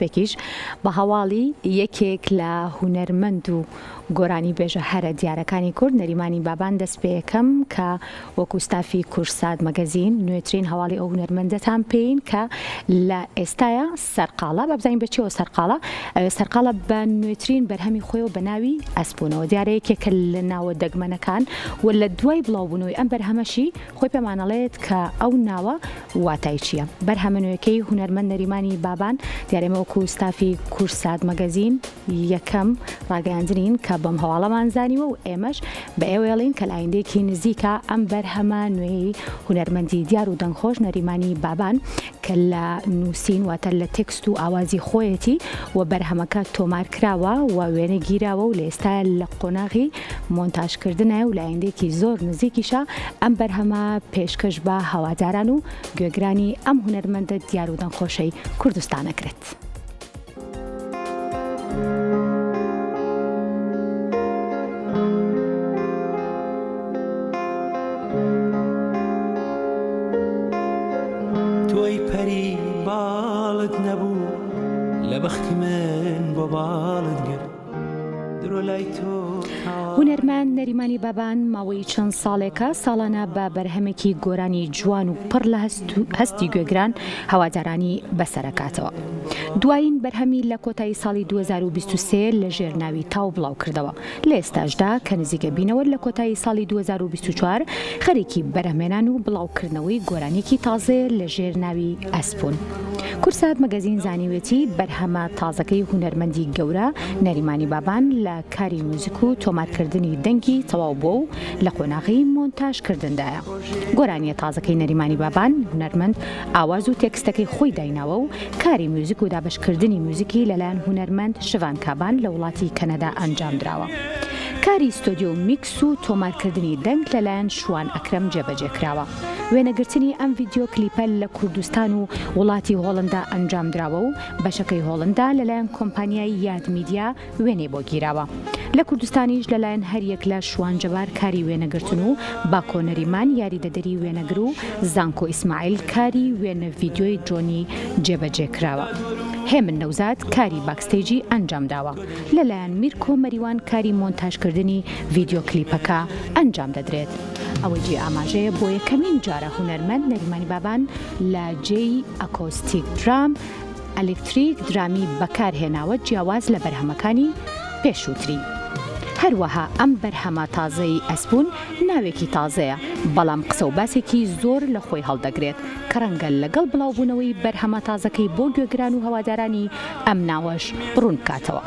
پێکیش بە هەواڵی یەکێک لە هونەرمەند و گۆرانی بێژەهەرە دیارەکانی کورد نەریمانی بابان دەست پێ یەکەم کە وەکو ستافی کورسات مەگەزین نوێترین هەواڵی ئەو هونەرمەندەتان پێین کە لە ئێستاە سەرقاڵە بەبزانین بەچیەوە سەرقاڵە بە نوێترین بەرهەمی خۆیەوە بە ناوی ئەسپۆنەوە دیارە یەکێکە لە ناوە دەگمەنەکان و لە دوای بڵاوبوونەوەی ئەم بەرهەمەشی خۆی پێمانەڵێت کە ئەو ناوە واتای چییە بەرهەمە نوێیەکەی هونەرمەند نەریمانی بابان دیارێمە وەکو ستافی کورسات مەگەزین یەکەم ڕاگەیاندنین کە بەم هەواڵەمان زانیوە و ئێمەش بە ئێوەڵین کە لایندێکی نزیکە ئەم بەرهەمە نوێی هونەرمەندی دیار و دەنگخۆش نەریمانی بابان کە لە نووسین واتە لە تێکست و ئاوازی خۆیەتی و بەرهەمەکە تۆمار کراوە و وێنە گیراوە و لە ئێستا لە قۆناغی مۆنتاژکردنە و لایندێکی زۆر نزیکیشە ئەم بەرهەمە پێشکەش بە هەواداران و گوێگرانی ئەم هونەرمەندە دیار و دەنگخۆشەی کوردستان ئەکرێت. توی پری بالت نبود لبختی من با بالت گرد درو لای تو هونەرمەند نەریمانی بابان ماوەی چەند ساڵێکە ساڵانە بە بەرهەمێکی گۆرانی جوان و پڕ لە هەستی گوێگران هەوادارانی بەسەرەکاتەوە. دوایین بەرهەمی لە کۆتایی ساڵی 2023 لە ژێرناوی تاو بڵاو کردەوە. لە ئێستاشدا کە نزیکە بینەوە لە کۆتایی ساڵی 2024 خەریکی بەرهەمێنان و بڵاوکردنەوەی گۆرانێکی تازێ لە ژێرناوی ئەسپۆن. کورسات مەگەزین زانیوێتی بەرهەمە تازەکەی هونەرمەندی گەورە نەریمانی بابان لە کاری موزیک و تۆمارکردنی دەنگی تەواو بووە و لە قۆناغی مۆنتاژکردندایە. گۆرانیە تازەکەی نەریمانی بابان هونەرمەند ئاواز و تێکستەکەی خۆی دایناوە و کاری موزیک و دابشکردنی موزیکی لەلایەن هونەرمەند شڤان کابان لە وڵاتی کەنەدا ئەنجام درراوە. کاری ستۆدیۆ میکس و تۆمارکردنی دەنگ لەلایەن شوان ئەکرەم جێبەجێ کراوە. وێنەگرتنی ئەم ڤیدیۆ کلیپە لە کوردستان و وڵاتی هۆڵندا ئەنجام دراوە و بەشەکەی هۆڵندا لەلایەن کۆمپانیای یاد میدیا وێنەی بۆ گیراوە. لە کوردستانیش لەلایەن هەریەک لە شوانجەبار کاری وێنەگرتن و باکۆ نەریمان یاریدەدەری وێنەگر و زانکۆ ئیسماعیل کاری وێنە ڤیدیۆی درۆنی جێبەجێ کراوە. هێمن نەوزاد کاری باکستێجی ئەنجام داوە. لەلایەن میرکۆ مەریوان کاری مۆنتاژکردنی ڤیدیۆ کلیپەکە ئەنجام دەدرێت. ئەوە جێ ئاماژەیە بۆ یەکەمین جارە هونەرمەند نەریمانی بابان لە جێی ئەکۆستیک درام ئەلکتریک درامی بەکارهێناوە جیاواز لە بەرهەمەکانی پێشووتری. هەروەها ئەم بەرهەمە تازەی ئەسپۆن ناوێکی تازەیە بەڵام قسە و باسێکی زۆر لە خۆی هەڵدەگرێت کە ڕەنگە لەگەڵ بڵاوبوونەوەی بەرهەمە تازەکەی بۆ گوێگران و هەوادارانی ئەم ناوەش بڕوون بکاتەوە.